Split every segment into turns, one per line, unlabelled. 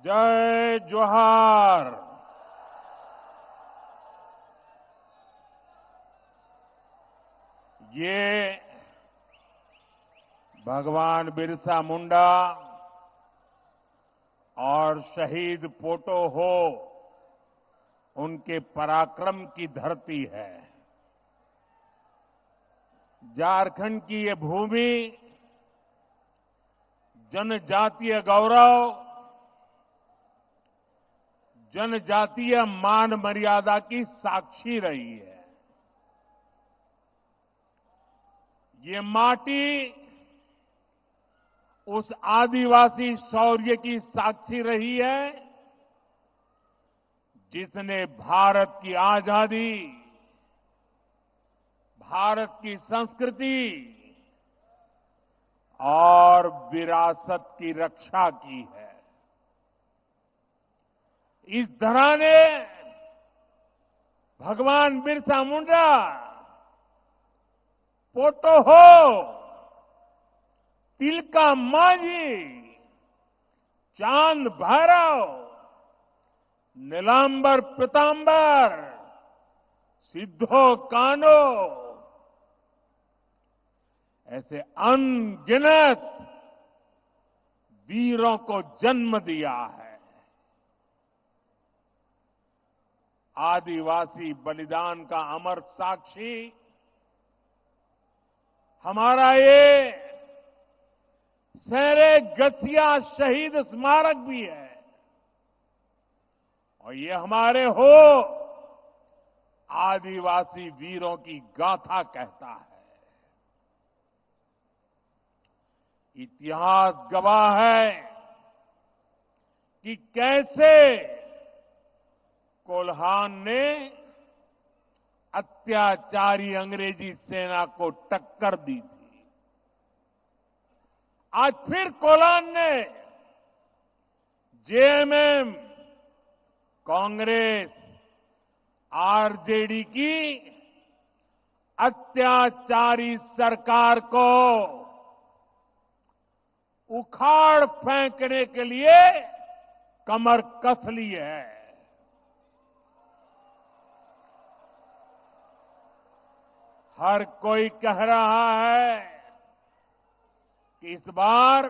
जय जोहार। ये भगवान बिरसा मुंडा और शहीद पोटो हो उनके पराक्रम की धरती है। झारखंड की ये भूमि जनजातीय गौरव, जनजातीय मान मर्यादा की साक्षी रही है। ये माटी उस आदिवासी शौर्य की साक्षी रही है जिसने भारत की आजादी, भारत की संस्कृति और विरासत की रक्षा की है। इस धरा ने भगवान बिरसा मुंडा, पोटो हो, तिलका मांझी, चांद भैरव, नीलांबर पीतांबर, सिद्धो कान्हो ऐसे अनगिनत वीरों को जन्म दिया है। आदिवासी बलिदान का अमर साक्षी हमारा ये सेरे गठिया शहीद स्मारक भी है और ये हमारे हो आदिवासी वीरों की गाथा कहता है। इतिहास गवाह है कि कैसे कोल्हान ने अत्याचारी अंग्रेजी सेना को टक्कर दी थी। आज फिर कोल्हान ने जेएमएम, कांग्रेस, आरजेडी की अत्याचारी सरकार को उखाड़ फेंकने के लिए कमर कस ली है। हर कोई कह रहा है कि इस बार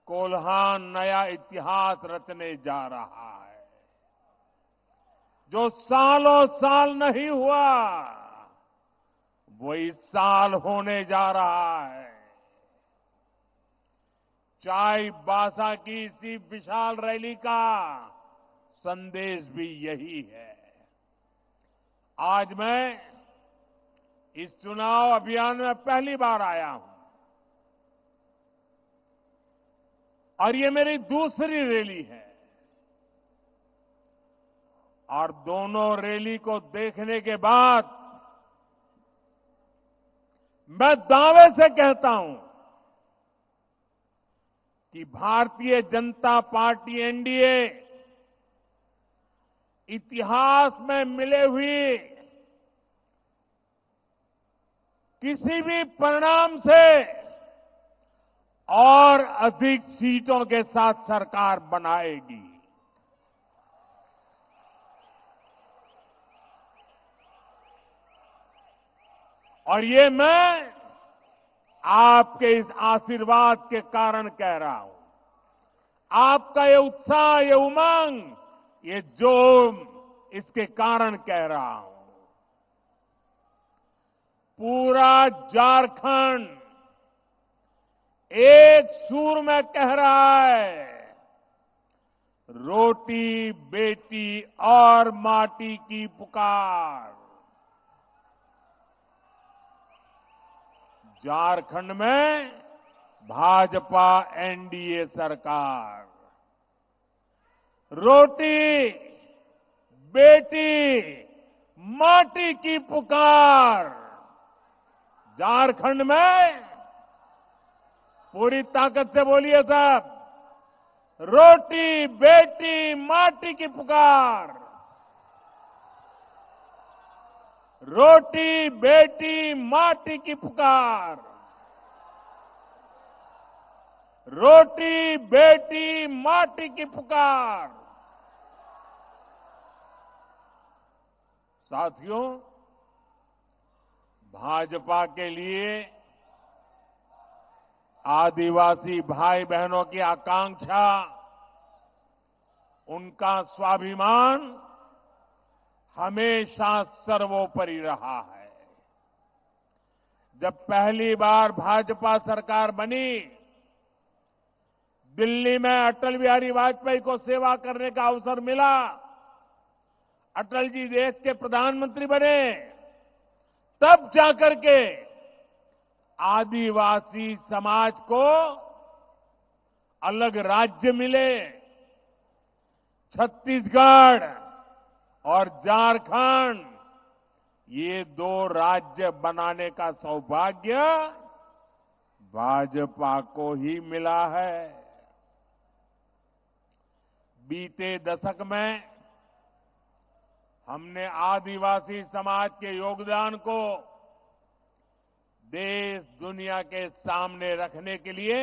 कोल्हान नया इतिहास रचने जा रहा है। जो सालों साल नहीं हुआ वो इस साल होने जा रहा है। चाईबासा की इसी विशाल रैली का संदेश भी यही है। आज मैं इस चुनाव अभियान में पहली बार आया हूं और ये मेरी दूसरी रैली है और दोनों रैली को देखने के बाद मैं दावे से कहता हूं कि भारतीय जनता पार्टी एनडीए इतिहास में मिले हुए किसी भी परिणाम से और अधिक सीटों के साथ सरकार बनाएगी। और ये मैं आपके इस आशीर्वाद के कारण कह रहा हूं। आपका ये उत्साह, ये उमंग, ये जोम, इसके कारण कह रहा हूं। पूरा झारखंड एक सुर में कह रहा है, रोटी बेटी और माटी की पुकार। झारखंड में भाजपा एनडीए सरकार, रोटी बेटी माटी की पुकार। झारखंड में पूरी ताकत से बोलिए सब, रोटी बेटी माटी की पुकार। रोटी बेटी माटी की पुकार। रोटी बेटी माटी की पुकार। साथियों, भाजपा के लिए आदिवासी भाई बहनों की आकांक्षा, उनका स्वाभिमान हमेशा सर्वोपरि रहा है। जब पहली बार भाजपा सरकार बनी, दिल्ली में अटल बिहारी वाजपेयी को सेवा करने का अवसर मिला। अटल जी देश के प्रधानमंत्री बने, तब जाकर के आदिवासी समाज को अलग राज्य मिले। छत्तीसगढ़ और झारखंड, ये दो राज्य बनाने का सौभाग्य भाजपा को ही मिला है। बीते दशक में हमने आदिवासी समाज के योगदान को देश दुनिया के सामने रखने के लिए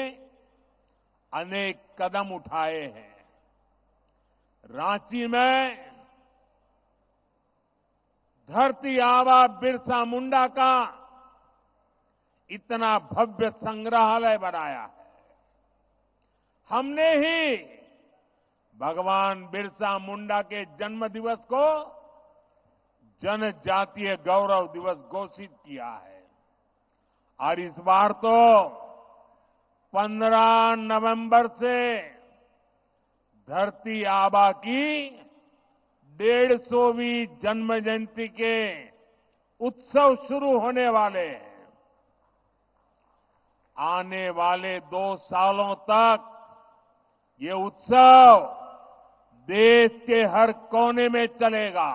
अनेक कदम उठाए हैं। रांची में धरती आबा बिरसा मुंडा का इतना भव्य संग्रहालय बनाया है। हमने ही भगवान बिरसा मुंडा के जन्म दिवस को जनजातीय गौरव दिवस घोषित किया है। और इस बार तो 15 नवंबर से धरती आबा की 150वीं जन्म जयंती के उत्सव शुरू होने वाले हैं। आने वाले 2 सालों तक ये उत्सव देश के हर कोने में चलेगा,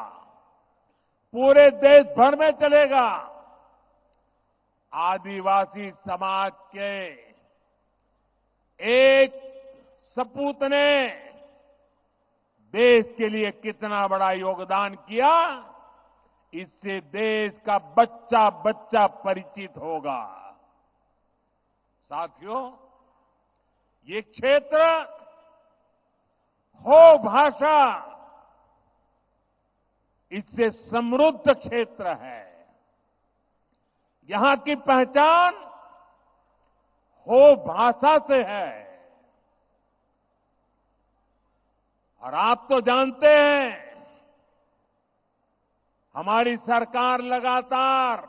पूरे देश भर में चलेगा। आदिवासी समाज के एक सपूत ने देश के लिए कितना बड़ा योगदान किया, इससे देश का बच्चा बच्चा परिचित होगा। साथियों, ये क्षेत्र हो भाषा, इससे समृद्ध क्षेत्र है। यहां की पहचान हो भाषा से है। और आप तो जानते हैं, हमारी सरकार लगातार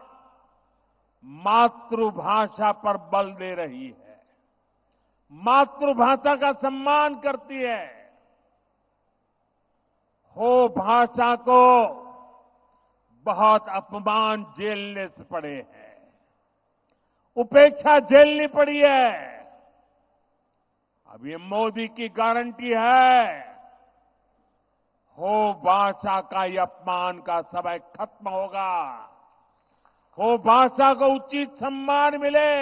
मातृभाषा पर बल दे रही है, मातृभाषा का सम्मान करती है। हो भाषा को बहुत अपमान झेलने से पड़े हैं, उपेक्षा झेलनी पड़ी है। अब ये मोदी की गारंटी है, हो भाषा का ये अपमान का समय खत्म होगा, हो भाषा को उचित सम्मान मिले,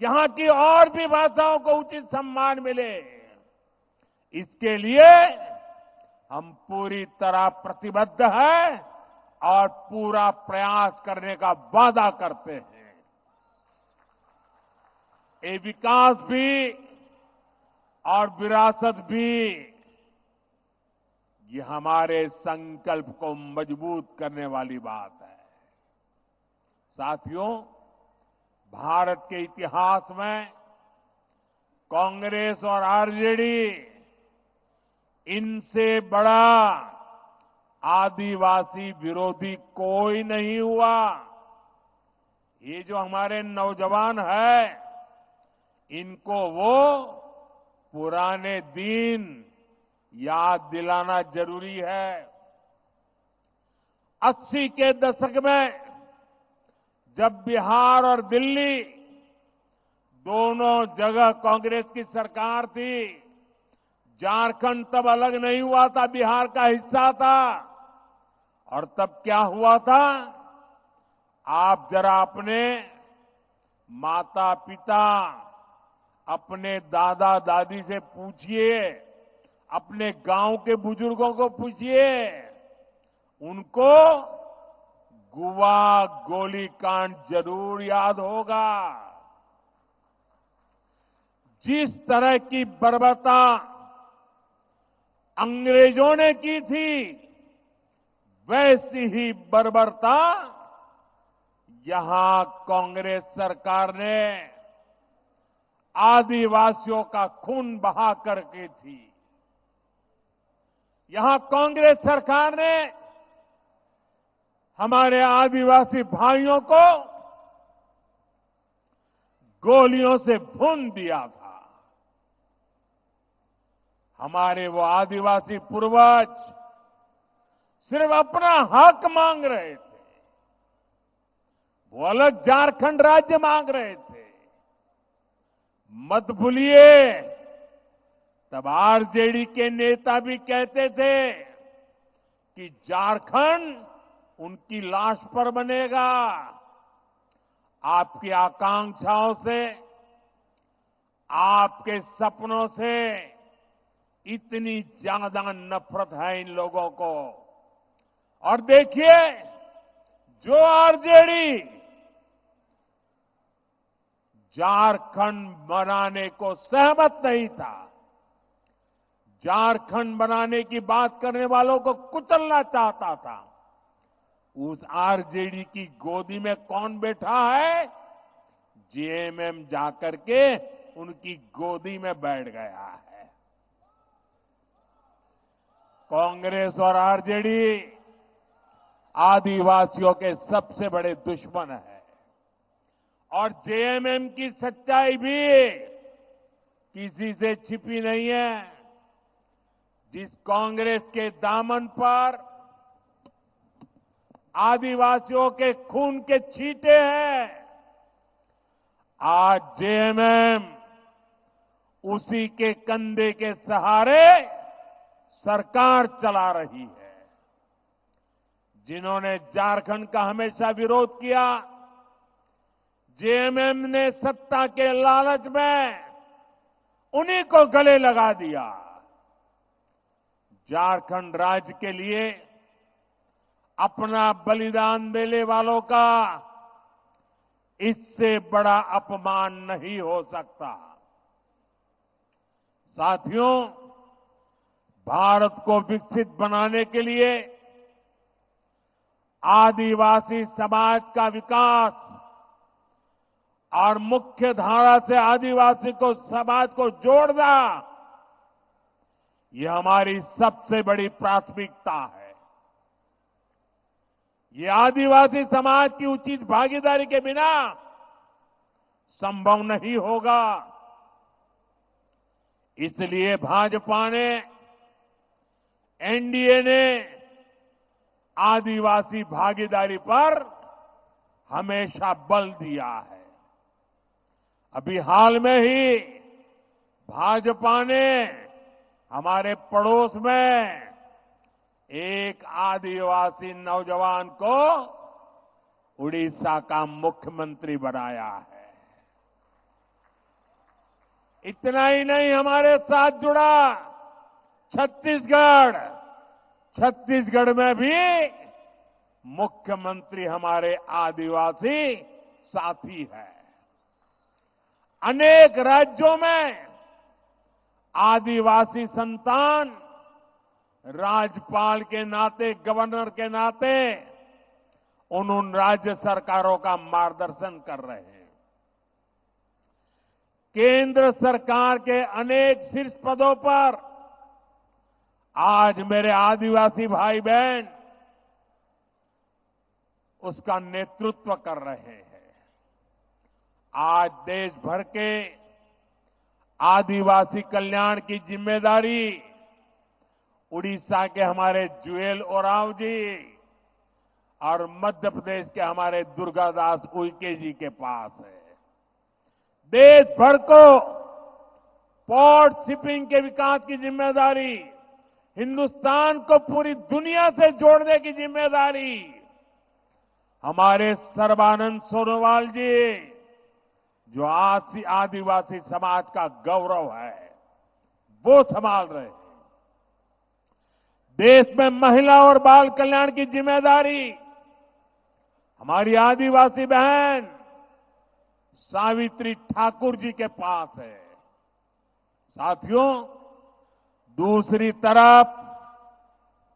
यहां की और भी भाषाओं को उचित सम्मान मिले। इसके लिए हम पूरी तरह प्रतिबद्ध हैं और पूरा प्रयास करने का वादा करते हैं। ये विकास भी और विरासत भी, ये हमारे संकल्प को मजबूत करने वाली बात है। साथियों, भारत के इतिहास में कांग्रेस और आरजेडी, इनसे बड़ा आदिवासी विरोधी कोई नहीं हुआ। ये जो हमारे नौजवान हैं, इनको वो पुराने दिन याद दिलाना जरूरी है। 80 के दशक में जब बिहार और दिल्ली दोनों जगह कांग्रेस की सरकार थी, झारखंड तब अलग नहीं हुआ था, बिहार का हिस्सा था। और तब क्या हुआ था, आप जरा अपने माता पिता, अपने दादा दादी से पूछिए, अपने गांव के बुजुर्गों को पूछिए, उनको गुवा गोलीकांड जरूर याद होगा। जिस तरह की बर्बरता अंग्रेजों ने की थी, वैसी ही बर्बरता यहां कांग्रेस सरकार ने आदिवासियों का खून बहा करके थी। यहां कांग्रेस सरकार ने हमारे आदिवासी भाइयों को गोलियों से भून दिया था। हमारे वो आदिवासी पूर्वज सिर्फ अपना हक मांग रहे थे, वो अलग झारखंड राज्य मांग रहे थे। मत भूलिए, तब आरजेडी के नेता भी कहते थे कि झारखंड उनकी लाश पर बनेगा। आपकी आकांक्षाओं से, आपके सपनों से इतनी ज्यादा नफरत है इन लोगों को। और देखिए, जो आरजेडी झारखंड बनाने को सहमत नहीं था, झारखंड बनाने की बात करने वालों को कुचलना चाहता था, उस आरजेडी की गोदी में कौन बैठा है? जेएमएम जाकर के उनकी गोदी में बैठ गया है। कांग्रेस और आरजेडी आदिवासियों के सबसे बड़े दुश्मन है। और जेएमएम की सच्चाई भी किसी से छिपी नहीं है। जिस कांग्रेस के दामन पर आदिवासियों के खून के छींटे हैं, आज जेएमएम उसी के कंधे के सहारे सरकार चला रही है। जिन्होंने झारखंड का हमेशा विरोध किया, जेएमएम ने सत्ता के लालच में उन्हीं को गले लगा दिया। झारखंड राज्य के लिए अपना बलिदान देने वालों का इससे बड़ा अपमान नहीं हो सकता। साथियों, भारत को विकसित बनाने के लिए आदिवासी समाज का विकास और मुख्य धारा से आदिवासी को समाज को जोड़ना, ये हमारी सबसे बड़ी प्राथमिकता है। ये आदिवासी समाज की उचित भागीदारी के बिना संभव नहीं होगा। इसलिए भाजपा ने, एनडीए ने आदिवासी भागीदारी पर हमेशा बल दिया है। अभी हाल में ही भाजपा ने हमारे पड़ोस में एक आदिवासी नौजवान को उड़ीसा का मुख्यमंत्री बनाया है। इतना ही नहीं, हमारे साथ जुड़ा छत्तीसगढ़। छत्तीसगढ़ में भी मुख्यमंत्री हमारे आदिवासी साथी है। अनेक राज्यों में आदिवासी संतान राज्यपाल के नाते, गवर्नर के नाते उन राज्य सरकारों का मार्गदर्शन कर रहे हैं। केंद्र सरकार के अनेक शीर्ष पदों पर आज मेरे आदिवासी भाई बहन उसका नेतृत्व कर रहे हैं। आज देश भर के आदिवासी कल्याण की जिम्मेदारी उड़ीसा के हमारे जुएल ओरांव जी और मध्य प्रदेश के हमारे दुर्गादास उइके जी के पास है। देश भर को पोर्ट शिपिंग के विकास की जिम्मेदारी, हिंदुस्तान को पूरी दुनिया से जोड़ने की जिम्मेदारी हमारे सर्बानंद सोनोवाल जी, जो आदिवासी समाज का गौरव है, वो संभाल रहे हैं। देश में महिला और बाल कल्याण की जिम्मेदारी हमारी आदिवासी बहन सावित्री ठाकुर जी के पास है। साथियों, दूसरी तरफ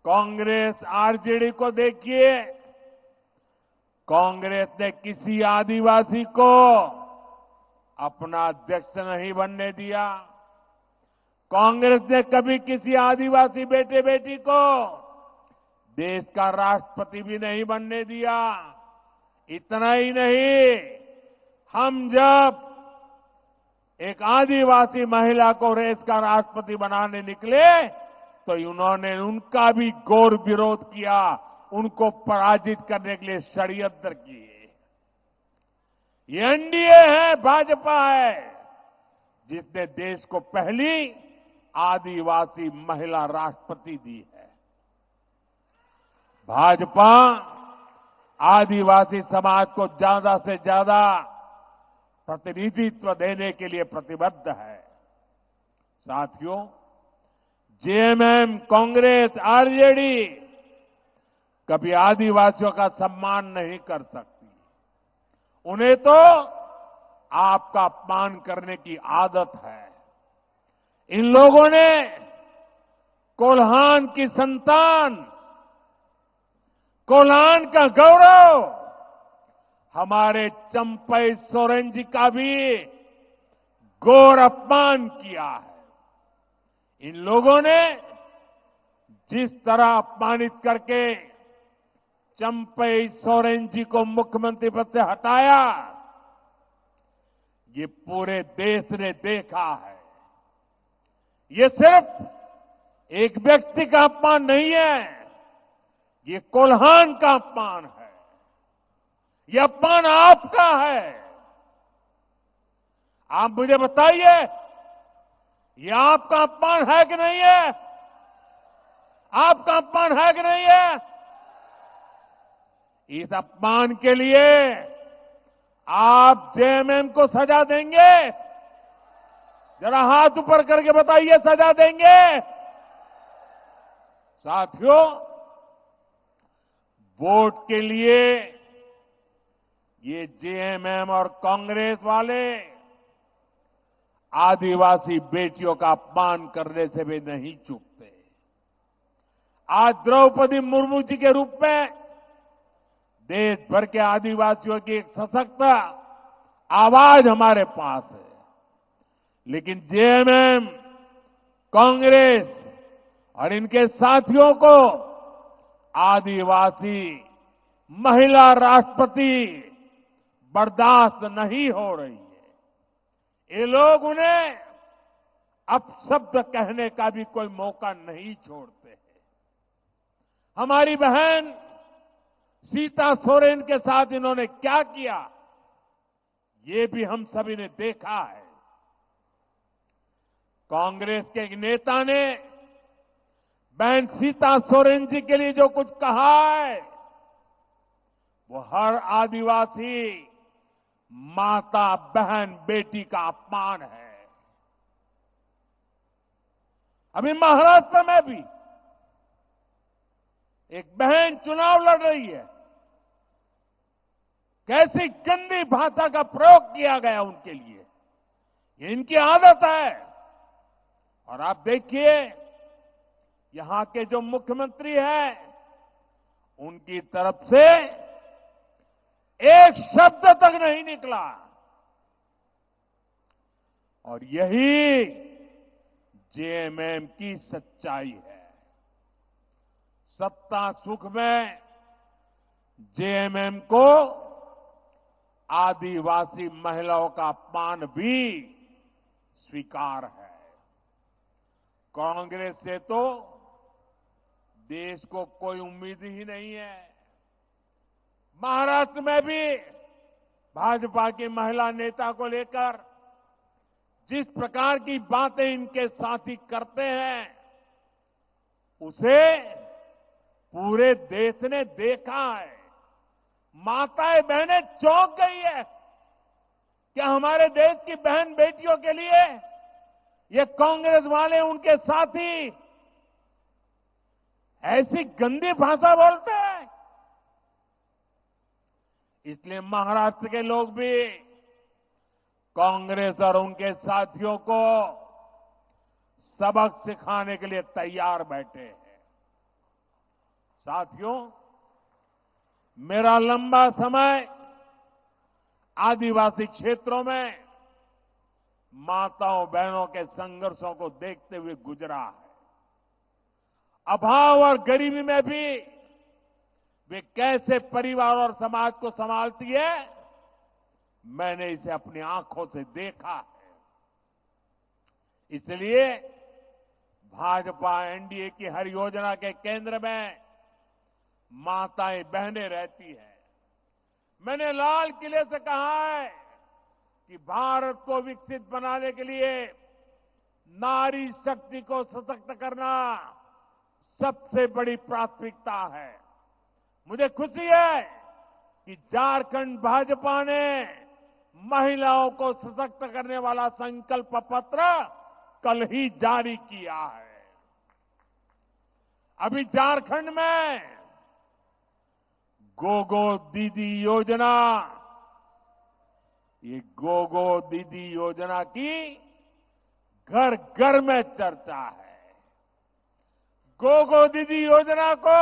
कांग्रेस आरजेडी को देखिए। कांग्रेस ने किसी आदिवासी को अपना अध्यक्ष नहीं बनने दिया। कांग्रेस ने कभी किसी आदिवासी बेटे बेटी को देश का राष्ट्रपति भी नहीं बनने दिया। इतना ही नहीं, हम जब एक आदिवासी महिला को देश का राष्ट्रपति बनाने निकले तो उन्होंने उनका भी घोर विरोध किया, उनको पराजित करने के लिए षड्यंत्र किए। ये एनडीए है, भाजपा है, जिसने देश को पहली आदिवासी महिला राष्ट्रपति दी है। भाजपा आदिवासी समाज को ज्यादा से ज्यादा प्रतिनिधित्व देने के लिए प्रतिबद्ध है। साथियों, जेएमएम, कांग्रेस, आरजेडी कभी आदिवासियों का सम्मान नहीं कर सकती। उन्हें तो आपका अपमान करने की आदत है। इन लोगों ने कोल्हान की संतान, कोल्हान का गौरव, हमारे चंपई सोरेन जी का भी घोर अपमान किया है। इन लोगों ने जिस तरह अपमानित करके चंपई सोरेन जी को मुख्यमंत्री पद से हटाया, ये पूरे देश ने देखा है। ये सिर्फ एक व्यक्ति का अपमान नहीं है, ये कोल्हान का अपमान है। ये अपमान आपका है। आप मुझे बताइए, ये आपका अपमान है कि नहीं है? आपका अपमान है कि नहीं है? इस अपमान के लिए आप जेएमएम को सजा देंगे? जरा हाथ ऊपर करके बताइए, सजा देंगे? साथियों, वोट के लिए ये जेएमएम और कांग्रेस वाले आदिवासी बेटियों का अपमान करने से भी नहीं चूकते। आज द्रौपदी मुर्मू जी के रूप में देश भर के आदिवासियों की एक सशक्त आवाज हमारे पास है। लेकिन जेएमएम, कांग्रेस और इनके साथियों को आदिवासी महिला राष्ट्रपति बर्दाश्त नहीं हो रही है। ये लोग उन्हें अपशब्द कहने का भी कोई मौका नहीं छोड़ते हैं। हमारी बहन सीता सोरेन के साथ इन्होंने क्या किया, ये भी हम सभी ने देखा है। कांग्रेस के एक नेता ने बहन सीता सोरेन जी के लिए जो कुछ कहा है, वो हर आदिवासी माता, बहन, बेटी का अपमान है। अभी महाराष्ट्र में भी एक बहन चुनाव लड़ रही है। कैसी गंदी भाषा का प्रयोग किया गया उनके लिए, ये इनकी आदत है। और आप देखिए, यहां के जो मुख्यमंत्री हैं, उनकी तरफ से एक शब्द तक नहीं निकला। और यही जेएमएम की सच्चाई है। सत्ता सुख में जेएमएम को आदिवासी महिलाओं का अपमान भी स्वीकार है। कांग्रेस से तो देश को कोई उम्मीद ही नहीं है। महाराष्ट्र में भी भाजपा की महिला नेता को लेकर जिस प्रकार की बातें इनके साथी करते हैं, उसे पूरे देश ने देखा है। माताएं, बहनें चौंक गई है। क्या हमारे देश की बहन बेटियों के लिए ये कांग्रेस वाले, उनके साथी ऐसी गंदी भाषा बोलते हैं? इसलिए महाराष्ट्र के लोग भी कांग्रेस और उनके साथियों को सबक सिखाने के लिए तैयार बैठे हैं। साथियों, मेरा लंबा समय आदिवासी क्षेत्रों में माताओं बहनों के संघर्षों को देखते हुए गुजरा है। अभाव और गरीबी में भी वे कैसे परिवार और समाज को संभालती है, मैंने इसे अपनी आंखों से देखा है। इसलिए भाजपा एनडीए की हर योजना के केंद्र में माताएं बहनें रहती हैं। मैंने लाल किले से कहा है कि भारत को विकसित बनाने के लिए नारी शक्ति को सशक्त करना सबसे बड़ी प्राथमिकता है। मुझे खुशी है कि झारखंड भाजपा ने महिलाओं को सशक्त करने वाला संकल्प पत्र कल ही जारी किया है। अभी झारखंड में गोगो दीदी योजना, ये गोगो दीदी योजना की घर घर में चर्चा है। गोगो दीदी योजना को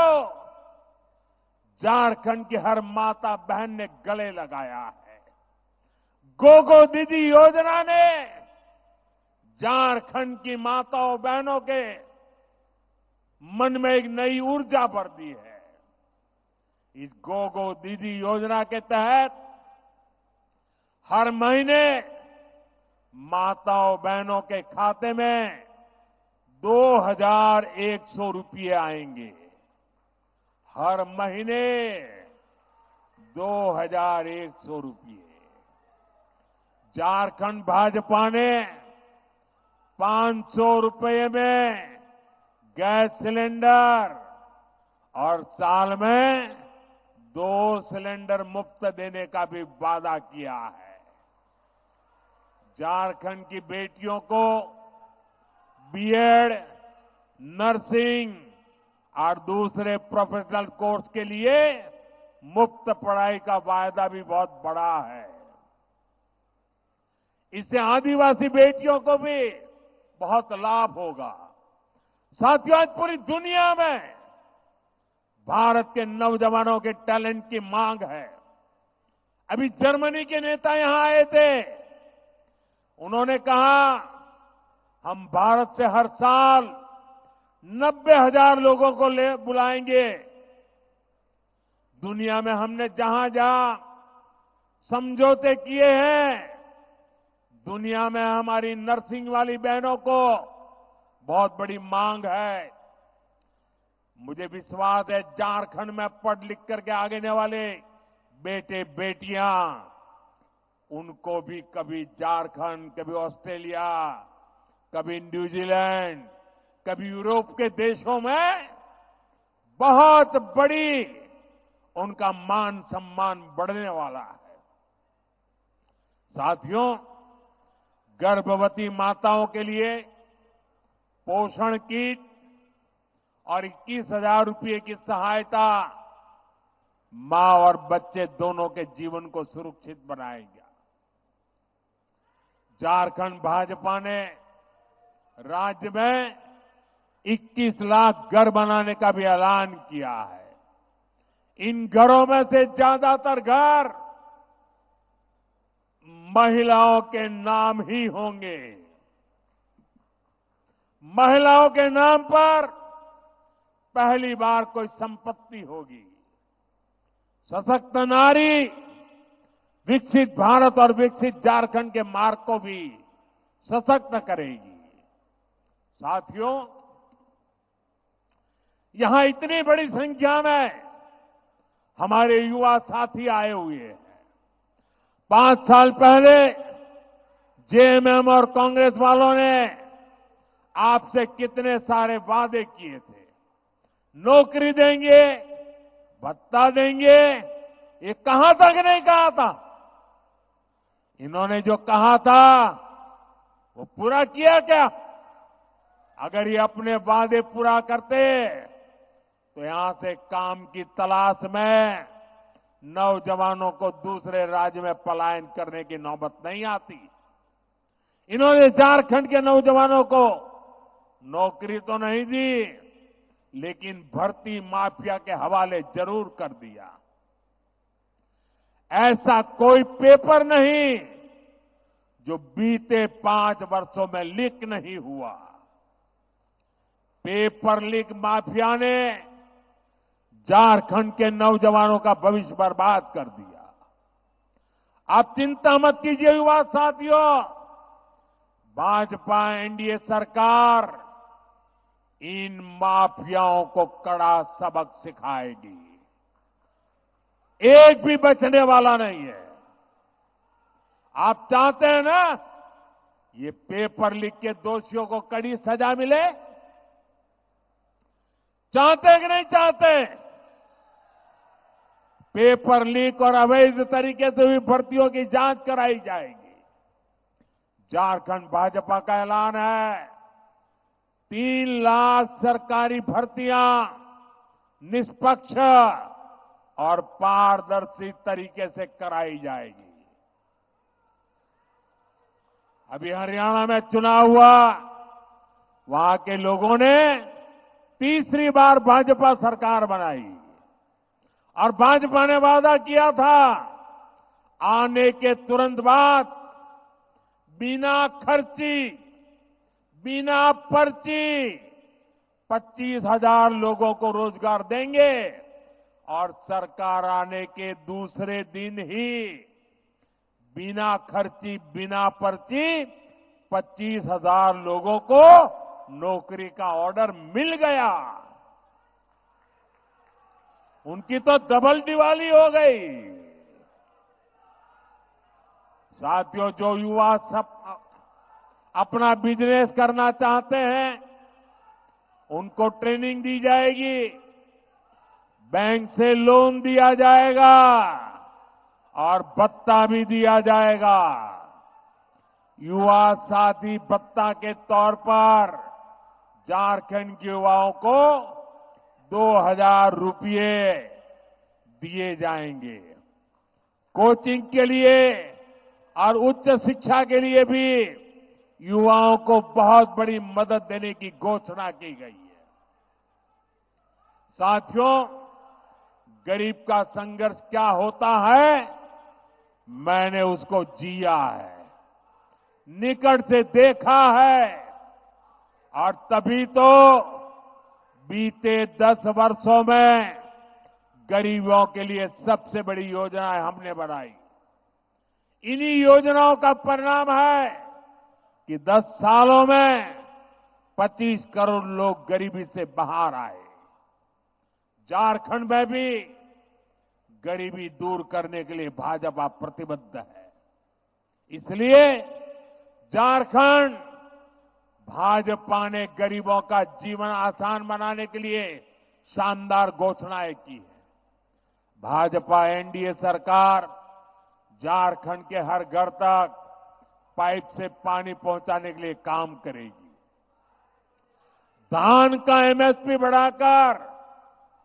झारखंड की हर माता बहन ने गले लगाया है। गोगो दीदी योजना ने झारखंड की माताओं बहनों के मन में एक नई ऊर्जा भर दी है। इस गोगो दीदी योजना के तहत हर महीने माताओं बहनों के खाते में 2,100 रुपये आएंगे। हर महीने 2,100 रुपये। झारखंड भाजपा ने 500 रुपये में गैस सिलेंडर और साल में 2 सिलेंडर मुफ्त देने का भी वादा किया है। झारखंड की बेटियों को बीएड, नर्सिंग और दूसरे प्रोफेशनल कोर्स के लिए मुफ्त पढ़ाई का वायदा भी बहुत बड़ा है। इससे आदिवासी बेटियों को भी बहुत लाभ होगा। साथियों, आज पूरी दुनिया में भारत के नौजवानों के टैलेंट की मांग है। अभी जर्मनी के नेता यहां आए थे। उन्होंने कहा, हम भारत से हर साल 90,000 लोगों को बुलाएंगे। दुनिया में हमने जहां जहां समझौते किए हैं, दुनिया में हमारी नर्सिंग वाली बहनों को बहुत बड़ी मांग है। मुझे विश्वास है झारखंड में पढ़ लिख करके आगे आने वाले बेटे बेटियां, उनको भी कभी झारखंड, कभी ऑस्ट्रेलिया, कभी न्यूजीलैंड, कभी यूरोप के देशों में बहुत बड़ी उनका मान सम्मान बढ़ने वाला है। साथियों, गर्भवती माताओं के लिए पोषण किट और 21,000 रुपये की सहायता मां और बच्चे दोनों के जीवन को सुरक्षित बनाएगा। झारखंड भाजपा ने राज्य में 21 लाख घर बनाने का भी ऐलान किया है। इन घरों में से ज्यादातर घर महिलाओं के नाम ही होंगे। महिलाओं के नाम पर पहली बार कोई संपत्ति होगी। सशक्त नारी विकसित भारत और विकसित झारखंड के मार्ग को भी सशक्त करेगी। साथियों, यहां इतनी बड़ी संख्या में हमारे युवा साथी आए हुए हैं। 5 साल पहले जेएमएम और कांग्रेस वालों ने आपसे कितने सारे वादे किए थे। नौकरी देंगे, भत्ता देंगे, ये कहां तक नहीं कहा था। इन्होंने जो कहा था वो पूरा किया क्या? अगर ये अपने वादे पूरा करते तो यहां से काम की तलाश में नौजवानों को दूसरे राज्य में पलायन करने की नौबत नहीं आती। इन्होंने झारखंड के नौजवानों को नौकरी तो नहीं दी, लेकिन भर्ती माफिया के हवाले जरूर कर दिया। ऐसा कोई पेपर नहीं जो बीते 5 वर्षों में लीक नहीं हुआ। पेपर लीक माफिया ने झारखंड के नौजवानों का भविष्य बर्बाद कर दिया। आप चिंता मत कीजिए युवा साथियों, भाजपा एनडीए सरकार इन माफियाओं को कड़ा सबक सिखाएगी। एक भी बचने वाला नहीं है। आप चाहते हैं ना ये पेपर लीक के दोषियों को कड़ी सजा मिले? चाहते हैं कि नहीं चाहते? पेपर लीक और अवैध तरीके से हुई भर्तियों की जांच कराई जाएगी। झारखंड भाजपा का ऐलान है 3 लाख सरकारी भर्तियां निष्पक्ष और पारदर्शी तरीके से कराई जाएगी। अभी हरियाणा में चुनाव हुआ, वहां के लोगों ने तीसरी बार भाजपा सरकार बनाई और भाजपा ने वादा किया था आने के तुरंत बाद बिना खर्ची, बिना पर्ची 25,000 लोगों को रोजगार देंगे और सरकार आने के दूसरे दिन ही बिना खर्ची, बिना पर्ची 25,000 लोगों को नौकरी का ऑर्डर मिल गया। उनकी तो डबल दिवाली हो गई। साथियों, जो युवा सब अपना बिजनेस करना चाहते हैं उनको ट्रेनिंग दी जाएगी, बैंक से लोन दिया जाएगा और भत्ता भी दिया जाएगा। युवा साथी भत्ता के तौर पर झारखंड के युवाओं को 2,000 रुपये दिए जाएंगे। कोचिंग के लिए और उच्च शिक्षा के लिए भी युवाओं को बहुत बड़ी मदद देने की घोषणा की गई है। साथियों, गरीब का संघर्ष क्या होता है मैंने उसको जिया है, निकट से देखा है और तभी तो बीते 10 वर्षों में गरीबों के लिए सबसे बड़ी योजनाएं हमने बनाई। इन्हीं योजनाओं का परिणाम है कि 10 सालों में 25 करोड़ लोग गरीबी से बाहर आए। झारखंड में भी गरीबी दूर करने के लिए भाजपा प्रतिबद्ध है। इसलिए झारखंड भाजपा ने गरीबों का जीवन आसान बनाने के लिए शानदार घोषणाएं की है। भाजपा एनडीए सरकार झारखंड के हर घर तक पाइप से पानी पहुंचाने के लिए काम करेगी। धान का एमएसपी बढ़ाकर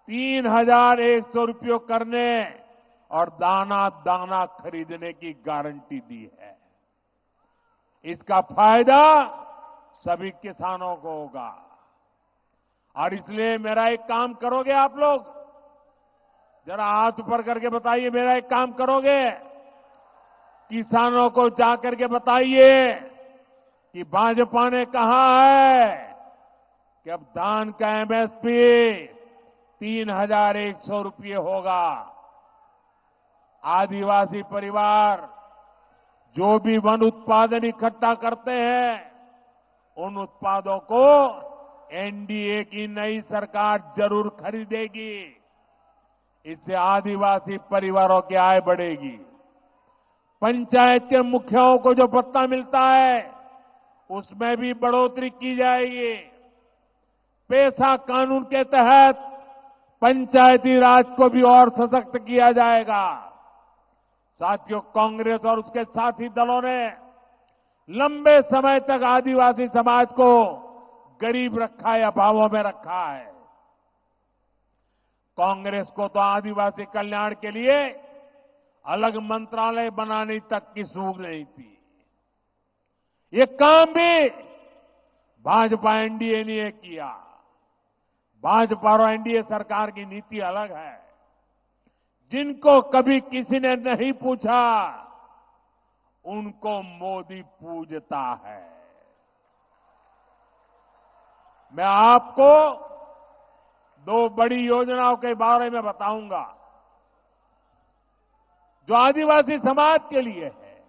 3,100 रुपये करने और दाना दाना खरीदने की गारंटी दी है। इसका फायदा सभी किसानों को होगा और इसलिए मेरा एक काम करोगे आप लोग, जरा हाथ ऊपर करके बताइए, मेरा एक काम करोगे? किसानों को जाकर के बताइए कि भाजपा ने कहा है कि अब धान का एमएसपी 3,100 रुपये होगा। आदिवासी परिवार जो भी वन उत्पादन इकट्ठा करते हैं उन उत्पादों को एनडीए की नई सरकार जरूर खरीदेगी। इससे आदिवासी परिवारों की आय बढ़ेगी। पंचायत के मुखियाओं को जो भत्ता मिलता है उसमें भी बढ़ोतरी की जाएगी। पेशा कानून के तहत पंचायती राज को भी और सशक्त किया जाएगा। साथियों, कांग्रेस और उसके साथी दलों ने लंबे समय तक आदिवासी समाज को गरीब रखा है, अभावों में रखा है। कांग्रेस को तो आदिवासी कल्याण के लिए अलग मंत्रालय बनाने तक की सूझ नहीं थी। ये काम भी भाजपा एनडीए ने ये किया। भाजपा और एनडीए सरकार की नीति अलग है। जिनको कभी किसी ने नहीं पूछा, उनको मोदी पूजता है। मैं आपको दो बड़ी योजनाओं के बारे में बताऊंगा जो आदिवासी समाज के लिए है,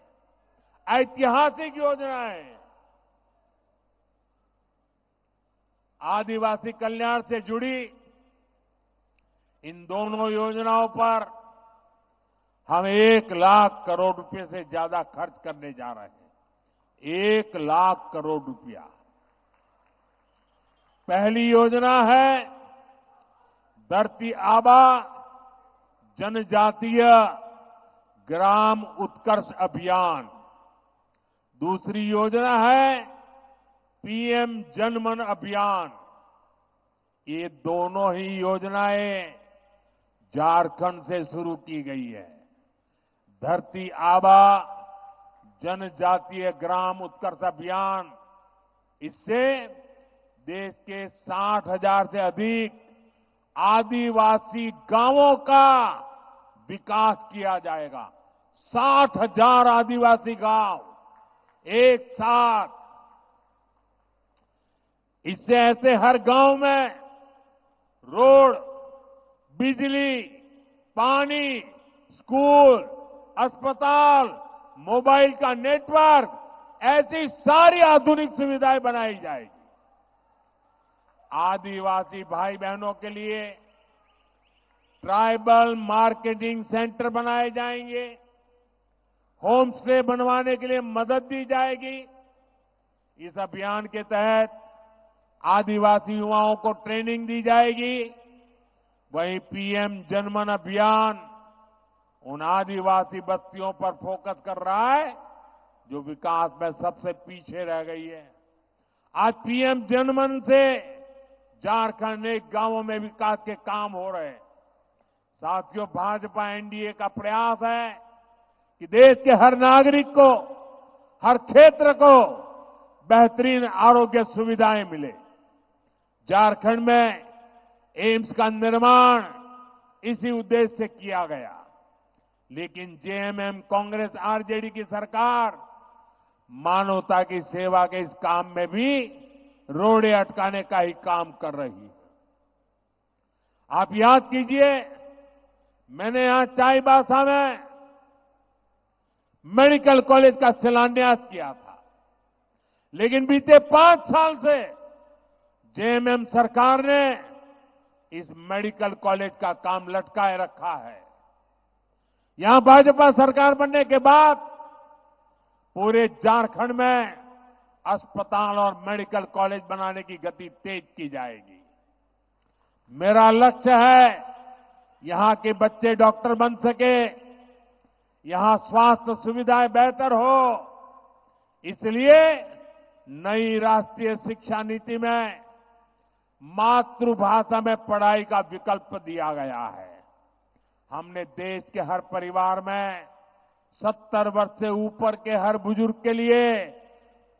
ऐतिहासिक योजनाएं। आदिवासी कल्याण से जुड़ी इन दोनों योजनाओं पर हम 1 लाख करोड़ रुपए से ज्यादा खर्च करने जा रहे हैं। 1 लाख करोड़ रुपया। पहली योजना है धरती आबा जनजातीय ग्राम उत्कर्ष अभियान। दूसरी योजना है पीएम जनमन अभियान। ये दोनों ही योजनाएं झारखंड से शुरू की गई है। धरती आबा जनजातीय ग्राम उत्कर्ष अभियान, इससे देश के 60,000 से अधिक आदिवासी गांवों का विकास किया जाएगा। 60,000 आदिवासी गांव एक साथ। इससे ऐसे हर गांव में रोड, बिजली, पानी, स्कूल, अस्पताल, मोबाइल का नेटवर्क, ऐसी सारी आधुनिक सुविधाएं बनाई जाएगी। आदिवासी भाई बहनों के लिए ट्राइबल मार्केटिंग सेंटर बनाए जाएंगे। होम स्टे बनवाने के लिए मदद दी जाएगी। इस अभियान के तहत आदिवासी युवाओं को ट्रेनिंग दी जाएगी। वहीं पीएम जनमन अभियान उन आदिवासी बस्तियों पर फोकस कर रहा है जो विकास में सबसे पीछे रह गई है। आज पीएम जनमन से झारखंड के गांवों में विकास के काम हो रहे हैं। साथियों, भाजपा एनडीए का प्रयास है कि देश के हर नागरिक को, हर क्षेत्र को बेहतरीन आरोग्य सुविधाएं मिले। झारखंड में एम्स का निर्माण इसी उद्देश्य से किया गया, लेकिन जेएमएम कांग्रेस आरजेडी की सरकार मानवता की सेवा के इस काम में भी रोड़े अटकाने का ही काम कर रही है। आप याद कीजिए, मैंने यहां चाईबासा में मेडिकल कॉलेज का शिलान्यास किया था, लेकिन बीते 5 साल से जेएमएम सरकार ने इस मेडिकल कॉलेज का काम लटकाए रखा है। यहां भाजपा सरकार बनने के बाद पूरे झारखंड में अस्पताल और मेडिकल कॉलेज बनाने की गति तेज की जाएगी। मेरा लक्ष्य है यहां के बच्चे डॉक्टर बन सके, यहां स्वास्थ्य सुविधाएं बेहतर हो। इसलिए नई राष्ट्रीय शिक्षा नीति में मातृभाषा में पढ़ाई का विकल्प दिया गया है। हमने देश के हर परिवार में 70 वर्ष से ऊपर के हर बुजुर्ग के लिए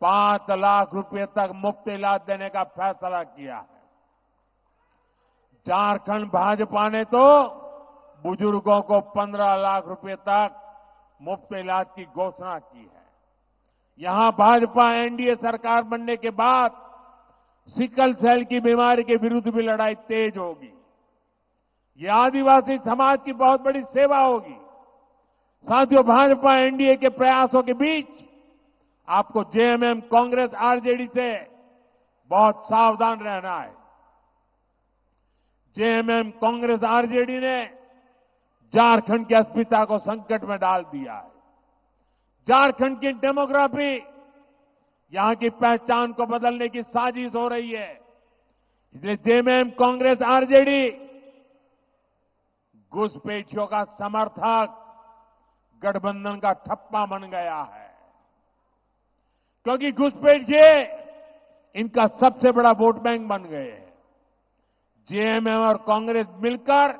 5 लाख रुपए तक मुफ्त इलाज देने का फैसला किया है। झारखंड भाजपा ने तो बुजुर्गों को 15 लाख रुपए तक मुफ्त इलाज की घोषणा की है। यहां भाजपा एनडीए सरकार बनने के बाद सिकल सेल की बीमारी के विरुद्ध भी लड़ाई तेज होगी। ये आदिवासी समाज की बहुत बड़ी सेवा होगी। साथियों, भाजपा एनडीए के प्रयासों के बीच आपको जेएमएम कांग्रेस आरजेडी से बहुत सावधान रहना है। जेएमएम कांग्रेस आरजेडी ने झारखंड की अस्मिता को संकट में डाल दिया है। झारखंड की डेमोग्राफी, यहां की पहचान को बदलने की साजिश हो रही है। इसलिए जेएमएम कांग्रेस आरजेडी घुसपैठियों का समर्थक गठबंधन का ठप्पा बन गया है, क्योंकि घुसपैठिए इनका सबसे बड़ा वोट बैंक बन गए हैं। जेएमएम और कांग्रेस मिलकर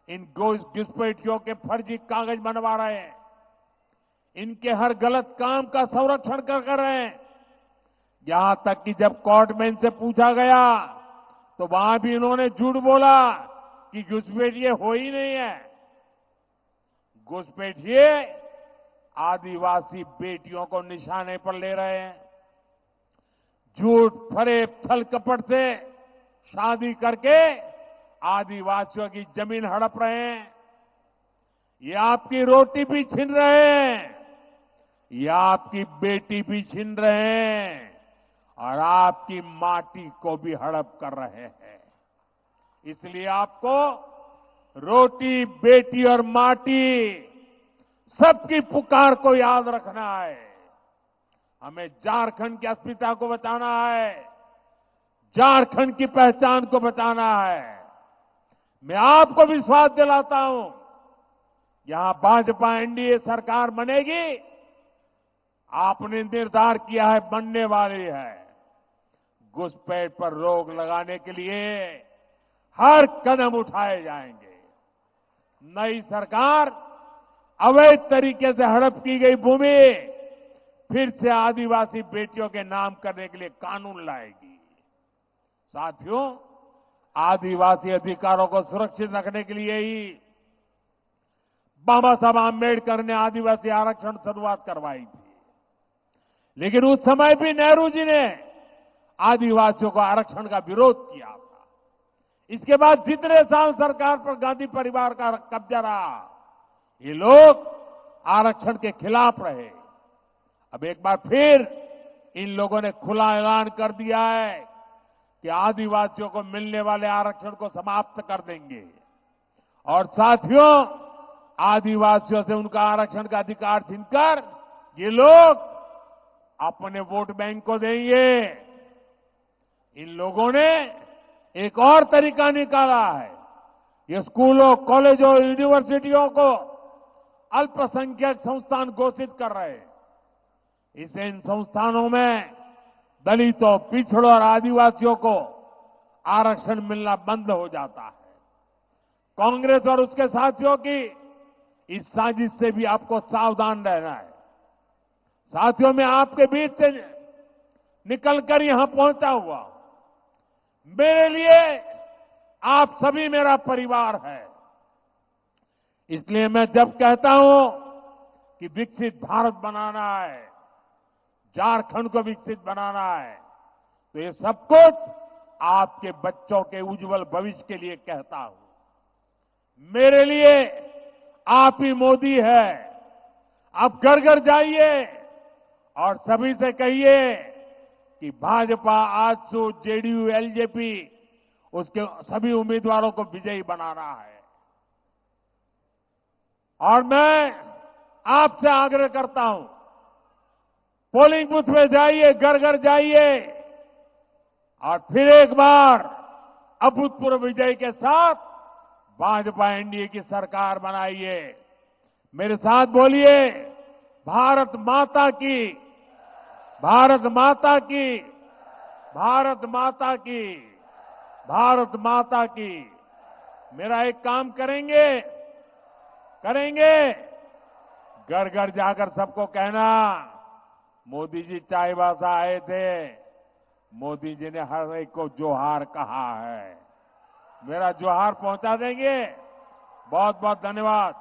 इन घुसपैठियों के फर्जी कागज बनवा रहे हैं। इनके हर गलत काम का संरक्षण कर रहे हैं। यहां तक कि जब कोर्ट में इनसे पूछा गया तो वहां भी इन्होंने झूठ बोला कि घुसपैठिए हो ही नहीं है। घुसपैठिए आदिवासी बेटियों को निशाने पर ले रहे हैं। झूठ फरेब छल कपट से शादी करके आदिवासियों की जमीन हड़प रहे हैं। ये आपकी रोटी भी छीन रहे हैं, ये आपकी बेटी भी छीन रहे हैं और आपकी माटी को भी हड़प कर रहे हैं। इसलिए आपको रोटी, बेटी और माटी सबकी पुकार को याद रखना है। हमें झारखंड की अस्मिता को बचाना है, झारखंड की पहचान को बचाना है। मैं आपको विश्वास दिलाता हूं, यहां भाजपा एनडीए सरकार बनेगी, आपने निर्धार किया है बनने वाली है। घुसपैठ पर रोक लगाने के लिए हर कदम उठाए जाएंगे। नई सरकार अवैध तरीके से हड़प की गई भूमि फिर से आदिवासी बेटियों के नाम करने के लिए कानून लाएगी। साथियों, आदिवासी अधिकारों को सुरक्षित रखने के लिए ही बाबा साहब आम्बेडकर ने आदिवासी आरक्षण शुरुआत करवाई थी। लेकिन उस समय भी नेहरू जी ने आदिवासियों को आरक्षण का विरोध किया था। इसके बाद जितने साल सरकार पर गांधी परिवार का कब्जा रहा, ये लोग आरक्षण के खिलाफ रहे। अब एक बार फिर इन लोगों ने खुला ऐलान कर दिया है कि आदिवासियों को मिलने वाले आरक्षण को समाप्त कर देंगे और साथियों, आदिवासियों से उनका आरक्षण का अधिकार छीनकर ये लोग अपने वोट बैंक को देंगे। इन लोगों ने एक और तरीका निकाला है। ये स्कूलों, कॉलेजों, यूनिवर्सिटियों को अल्पसंख्यक संस्थान घोषित कर रहे हैं। इससे इन संस्थानों में दलितों, पिछड़ों और आदिवासियों को आरक्षण मिलना बंद हो जाता है। कांग्रेस और उसके साथियों की इस साजिश से भी आपको सावधान रहना है। साथियों, मैं आपके बीच से निकलकर यहां पहुंचा हुआ हूं। मेरे लिए आप सभी मेरा परिवार है। इसलिए मैं जब कहता हूं कि विकसित भारत बनाना है, झारखंड को विकसित बनाना है, तो ये सब कुछ आपके बच्चों के उज्जवल भविष्य के लिए कहता हूं। मेरे लिए आप ही मोदी है। आप घर घर जाइए और सभी से कहिए कि भाजपा, आजसू, जेडीयू, एलजेपी उसके सभी उम्मीदवारों को विजयी बनाना है। और मैं आपसे आग्रह करता हूं, पोलिंग बूथ में जाइए, घर घर जाइए और फिर एक बार अभूतपूर्व विजय के साथ भाजपा एनडीए की सरकार बनाइए। मेरे साथ बोलिए, भारत माता की, भारत माता की, भारत माता की, भारत माता की। मेरा एक काम करेंगे, घर घर जाकर सबको कहना, मोदी जी चाईबासा आए थे, मोदी जी ने हर एक को जोहार कहा है। मेरा जोहार पहुंचा देंगे। बहुत बहुत धन्यवाद।